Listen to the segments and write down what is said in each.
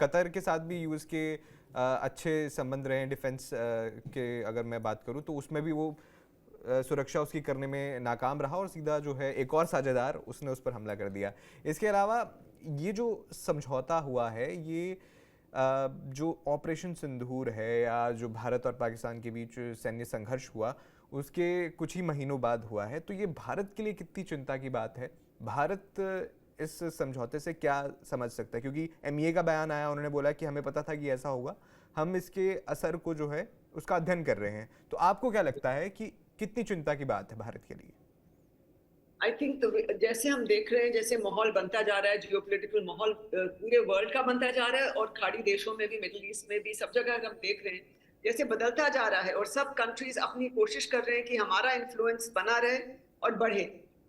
Qatar के साथ भी यूएस के अच्छे संबंध रहे हैं डिफेंस के, अगर मैं बात करूं तो उसमें भी वो सुरक्षा उसकी करने में नाकाम रहा और सीधा जो है एक और साझेदार उसने उस पर हमला कर दिया। इसके अलावा ये जो समझौता हुआ है, ये जो ऑपरेशन सिंदूर है या जो भारत और पाकिस्तान के बीच सैन्य संघर्ष हुआ उसके कुछ ही महीनों बाद हुआ है, तो ये भारत के लिए कितनी चिंता की बात है? भारत इस समझौते से क्या समझ सकता है? क्योंकि एमईए का बयान आया, उन्होंने बोला कि हमें पता था कि ऐसा होगा, हम इसके असर को जो है उसका अध्ययन कर रहे हैं। तो आपको क्या लगता है कि कितनी चिंता की बात है भारत के लिए? आई थिंक जैसे हम देख रहे हैं, जैसे माहौल बनता जा रहा है, जियोपॉलिटिकल माहौल पूरे वर्ल्ड का बनता जा रहा है और खाड़ी देशों में भी, मिडिल ईस्ट में भी, सब जगह हम देख रहे हैं जैसे बदलता जा रहा है और सब कंट्रीज अपनी कोशिश कर रहे हैं कि हमारा इन्फ्लुएंस बना रहे और बढ़े।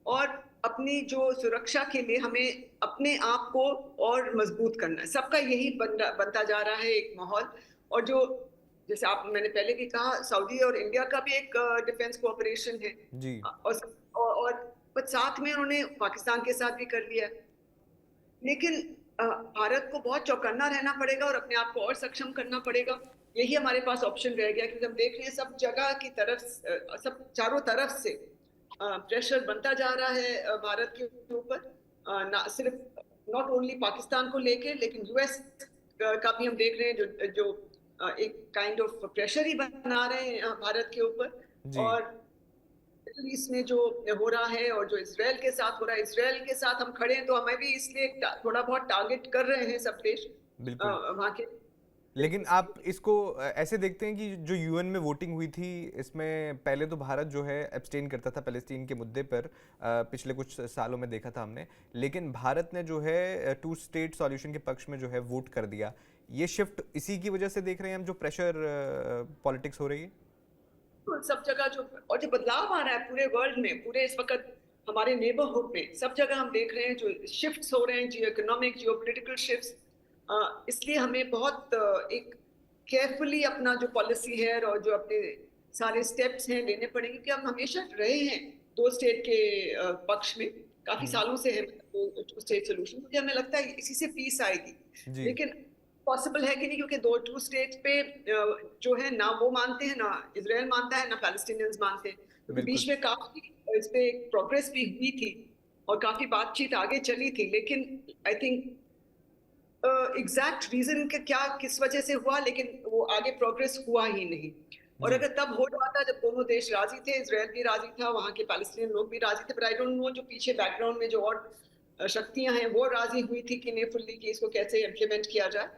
और अपनी जो सुरक्षा के लिए हमें अपने आप को और मजबूत करना है, सबका यही बनता जा रहा है एक माहौल। और जो जैसे मैंने पहले भी कहा, सऊदी और इंडिया का भी एक डिफेंस कोऑपरेशन है। जी। और पर साथ में उन्होंने पाकिस्तान के साथ भी कर लिया। लेकिन भारत को बहुत चौकन्ना रहना पड़ेगा और अपने आप को और सक्षम करना पड़ेगा। यही हमारे पास ऑप्शन रह गया, क्योंकि हम देख रहे हैं सब जगह की तरफ, सब चारों तरफ से प्रेशर बनता जा रहा है भारत के ऊपर। ना सिर्फ नॉट ओनली पाकिस्तान को लेके, लेकिन यूएस का भी हम देख रहे हैं जो जो एक काइंड ऑफ प्रेशर ही बना रहे हैं भारत के ऊपर। जी। और मिडल ईस्ट में जो हो रहा है और जो इसराइल के साथ हो रहा है, इसराइल के साथ हम खड़े हैं तो हमें भी इसलिए थोड़ा बहुत टारगेट कर रहे हैं सब देश बिल्कुल। वहां के। लेकिन आप इसको ऐसे देखते हैं कि जो यूएन में वोटिंग हुई थी, इसमें पहले तो भारत जो है एब्सटेन करता था पैलेस्टीन के मुद्दे पर, पिछले कुछ सालों में देखा था हमने, लेकिन भारत ने जो है टू स्टेट सॉल्यूशन के पक्ष में जो है वोट कर दिया। ये शिफ्ट इसी की वजह से देख रहे हैं हम, जो प्रेशर पॉलिटिक्स हो रही है? तो सब जगह जो बदलाव आ रहा है पूरे वर्ल्ड में, पूरे इस वक्त हमारे नेबरहुड में सब जगह हम देख रहे हैं जो शिफ्ट्स हो रहे हैं, जियो इकोनॉमिक, जियो पोलिटिकल शिफ्ट्स। इसलिए हमें बहुत एक केयरफुली अपना जो पॉलिसी है और जो अपने सारे स्टेप्स हैं लेने पड़ेंगे, कि हम हमेशा रहे हैं दो स्टेट के पक्ष में, काफी सालों से है टू स्टेट सोल्यूशन। मुझे हमें लगता है इसी से पीस आएगी। जी। लेकिन पॉसिबल है कि नहीं, क्योंकि दो टू स्टेट पे जो है ना वो मानते हैं, ना इसराइल मानता है, ना पैलेस्टीनियंस मानते हैं। क्योंकि बिल्कुल। बीच में काफी इस पे प्रोग्रेस भी हुई थी और काफी बातचीत आगे चली थी। लेकिन आई थिंक एग्जैक्ट रीजन का क्या किस वजह से हुआ, लेकिन वो आगे प्रोग्रेस हुआ ही नहीं। और जी। अगर तब हो जाता जब दोनों देश राजी थे, इसराइल भी राजी था, वहां के पैलेस्टीनियन लोग भी राजी थे, पर आई डोंट नो जो पीछे बैकग्राउंड में जो और शक्तियां हैं वो राजी हुई थी कि नहीं फुल्ली कि इसको कैसे इम्प्लीमेंट किया जाए।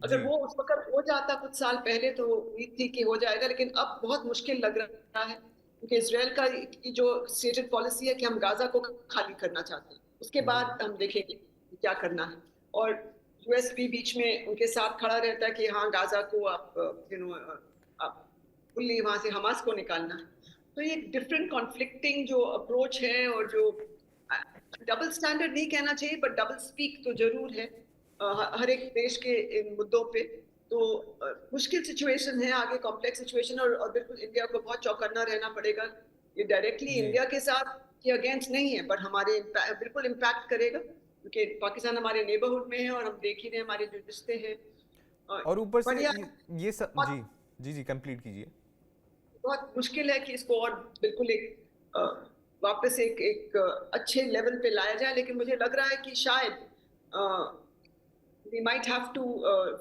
अगर जी। वो उस वक्त हो जाता कुछ साल पहले तो उम्मीद थी कि हो जाएगा, लेकिन अब बहुत मुश्किल लग रहा है, क्योंकि इसराइल का की जो स्टेटेड पॉलिसी है कि हम गाजा को खाली करना चाहते हैं, उसके जी। बाद हम देखेंगे क्या करना है। और यूएस भी बीच में उनके साथ खड़ा रहता है कि हाँ गाजा को आप आप फुल्ली वहां से हमास को निकालना है। तो ये डिफरेंट कॉन्फ्लिक्टिंग जो अप्रोच है, और जो डबल स्टैंडर्ड नहीं कहना चाहिए पर डबल स्पीक तो जरूर है हर एक देश के इन मुद्दों पे। तो मुश्किल सिचुएशन है आगे, कॉम्प्लेक्स सिचुएशन। और बिल्कुल इंडिया को बहुत चौकन्ना रहना पड़ेगा। ये डायरेक्टली जी। इंडिया के साथ के अगेंस्ट नहीं है, बट हमारे बिल्कुल इम्पैक्ट करेगा, क्योंकि पाकिस्तान हमारे नेबरहुड में है और हम देख ही रहे हैं हमारे जो रिश्ते हैं। और ऊपर से बढ़िया। ये सब। जी। बहुत जी। जी, कंप्लीट कीजिए। बहुत मुश्किल है कि इसको और बिल्कुल एक वापस एक एक अच्छे लेवल पे लाया जाए। लेकिन मुझे लग रहा है कि शायद we might have to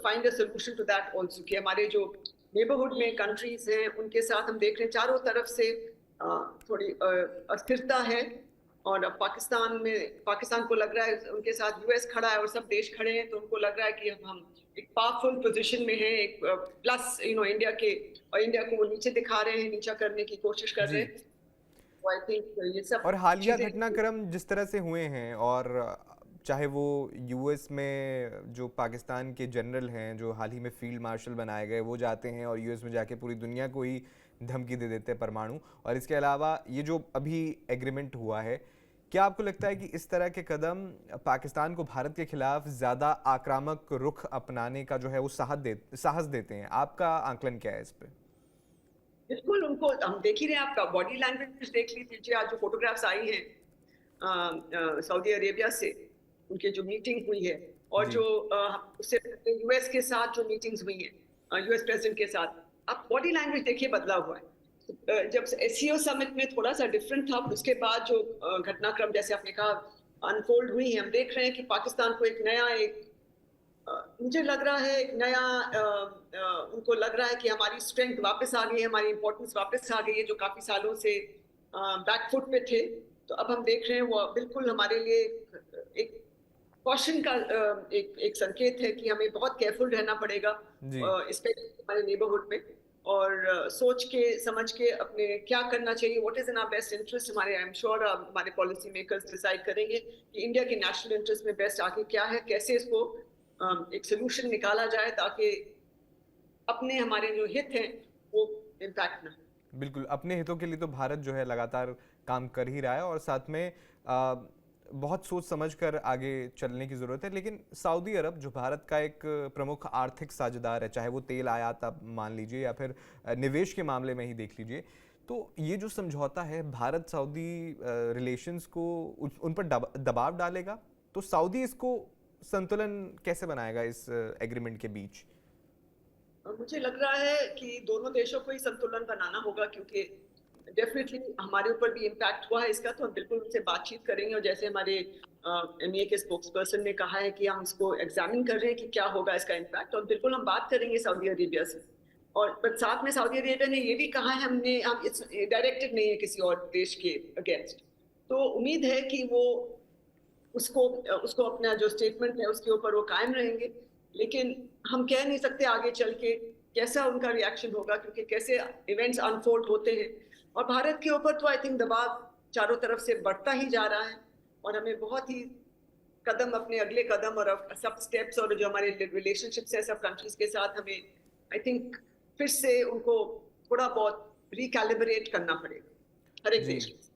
find a solution to that also, कि हमारे जो नेबरहुड में कंट्रीज हैं उनके साथ हम देख रहे हैं चारों तरफ से थोड़ी अस्थिरता है। और अब पाकिस्तान को लग रहा है उनके साथ यूएस खड़ा है और सब देश खड़े हैं, तो उनको लग रहा है कि हम एक पावरफुल पोजीशन में हैं, एक प्लस इंडिया के, और इंडिया को वो नीचे दिखा रहे हैं, नीचा करने की कोशिश कर रहे जी। हैं। तो आई थिंक ये सब और हालिया चीजें। घटनाक्रम जिस तरह से हुए हैं, और चाहे वो यूएस में जो पाकिस्तान के जनरल हैं जो हाल ही में फील्ड मार्शल बनाए गए, वो जाते हैं और यूएस में जाके पूरी दुनिया को ही धमकी दे देते हैं परमाणु, और इसके अलावा ये जो अभी एग्रीमेंट हुआ है, क्या आपको लगता है कि इस तरह के कदम पाकिस्तान को भारत के खिलाफ ज़्यादा आक्रामक रुख अपनाने का जो है वो साहस देते हैं? आपका आंकलन क्या है इस पे? बिल्कुल, उनको हम देख ही रहे हैं। आपका बॉडी लैंग्वेज देख लीजिए, आज जो फोटोग्राफ्स आई हैं सऊदी अरेबिया से, उनके जो मीटिंग हुई है, और जी। जो उससे यूएस के साथ जो मीटिंग्स हुई हैं यूएस प्रेसिडेंट के साथ, आप बॉडी लैंग्वेज देखिए बदला हुआ है। जब एससीओ समिट में थोड़ा सा डिफरेंट था, उसके बाद जो घटनाक्रम जैसे आपने कहा अनफोल्ड हुई है, हम देख रहे हैं कि पाकिस्तान को एक नया मुझे लग रहा है एक नया उनको लग रहा है कि हमारी स्ट्रेंथ वापस आ गई है, हमारी इंपॉर्टेंस वापस आ गई है, जो काफी सालों से बैकफुट पे थे। तो अब हम देख रहे हैं वो बिल्कुल हमारे लिए एक कॉशन का एक संकेत है कि हमें बहुत केयरफुल रहना पड़ेगा, जी। स्पेशली हमारे नेबरहुड में, और सोच के समझ के अपने क्या करना चाहिए, what is in our best interest. हमारे आई एम श्योर हमारे पॉलिसी मेकर्स डिसाइड करेंगे कि इंडिया के नेशनल इंटरेस्ट में बेस्ट आगे क्या है, कैसे इसको एक सोल्यूशन निकाला जाए ताकि अपने हमारे जो हित हैं वो इम्पैक्ट ना हो। बिल्कुल, अपने हितों के लिए तो भारत जो है लगातार काम कर ही रहा है और साथ में बहुत सोच समझ कर आगे चलने की ज़रूरत है। लेकिन सऊदी अरब जो भारत का एक प्रमुख आर्थिक साझेदार है, चाहे वो तेल आयात आप मान लीजिए या फिर निवेश के मामले में ही देख लीजिए, तो ये जो समझौता है भारत सऊदी रिलेशंस को उन पर दबाव डालेगा। तो सऊदी इसको संतुलन कैसे बनाएगा इस एग्रीमेंट के बीच? मुझे लग रहा है कि दोनों देशों को ही संतुलन बनाना होगा, क्योंकि डेफिनेटली हमारे ऊपर भी इम्पैक्ट हुआ है इसका, तो हम बिल्कुल उनसे बातचीत करेंगे। और जैसे हमारे एमईए के स्पोक्स पर्सन ने कहा है कि हम इसको एग्जामिन कर रहे हैं कि क्या होगा इसका इम्पैक्ट, और बिल्कुल हम बात करेंगे सऊदी अरेबिया से। और पर साथ में सऊदी अरेबिया ने ये भी कहा है, हम डायरेक्टेड नहीं है किसी और देश के अगेंस्ट, तो उम्मीद है कि वो उसको उसको अपना जो स्टेटमेंट है उसके ऊपर वो कायम रहेंगे। लेकिन हम कह नहीं सकते आगे चल के कैसा उनका रिएक्शन होगा, क्योंकि कैसे इवेंट्स अनफोल्ड होते हैं। और भारत के ऊपर तो आई थिंक दबाव चारों तरफ से बढ़ता ही जा रहा है, और हमें बहुत ही कदम अपने अगले कदम और सब स्टेप्स और जो हमारे रिलेशनशिप्स है सब कंट्रीज के साथ, हमें आई थिंक फिर से उनको थोड़ा बहुत रिकैलिब्रेट करना पड़ेगा हर एक जी। देश के साथ।